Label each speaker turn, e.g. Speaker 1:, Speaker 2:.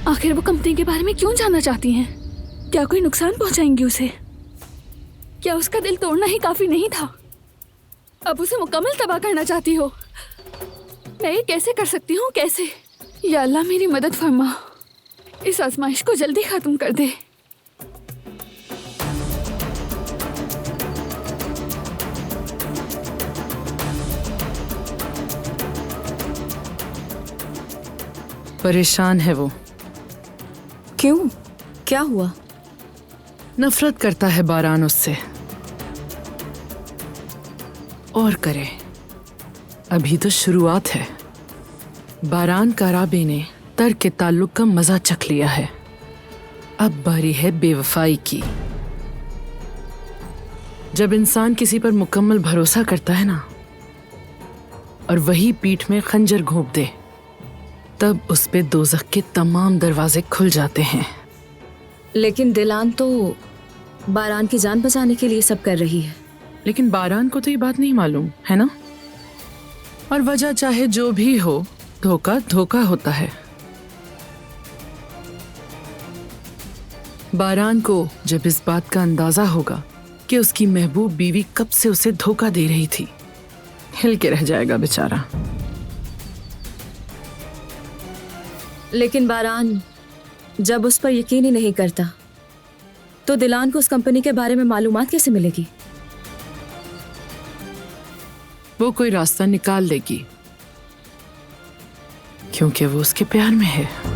Speaker 1: आखिर वो कंपनी के बारे में क्यों जानना चाहती हैं? क्या कोई नुकसान पहुंचाएंगी उसे? क्या उसका दिल तोड़ना ही काफी नहीं था? अब उसे मुकम्मल तबाह करना चाहती हो? मैं ये कैसे कर सकती हूँ? कैसे? या अल्लाह मेरी मदद फरमा, इस आजमाइश को जल्दी खत्म कर दे।
Speaker 2: परेशान है वो।
Speaker 3: क्यों? क्या हुआ?
Speaker 2: नफरत करता है बारान उससे। और करे, अभी तो शुरुआत है। बारान काराबे ने तर्क के ताल्लुक का मजा चख लिया है। अब बारी है बेवफाई की। जब इंसान किसी पर मुकम्मल भरोसा करता है ना, और वही पीठ में खंजर घोंप दे, तब उस पे दोज़ख के तमाम दरवाजे खुल जाते हैं।
Speaker 3: लेकिन दिलान तो बारान की जान बचाने के लिए सब कर रही है।
Speaker 2: लेकिन बारान को तो ये बात नहीं मालूम है ना, और वजह चाहे जो भी हो, धोखा धोखा होता है। बारान को जब इस बात का अंदाजा होगा कि उसकी महबूब बीवी कब से उसे धोखा दे रही थी, हिल के रह जाएगा बेचारा।
Speaker 3: लेकिन बारान जब उस पर यकीन ही नहीं करता, तो दिलान को उस कंपनी के बारे में मालूमात कैसे मिलेगी?
Speaker 2: वो कोई रास्ता निकाल लेगी, क्योंकि वो उसके प्यार में है।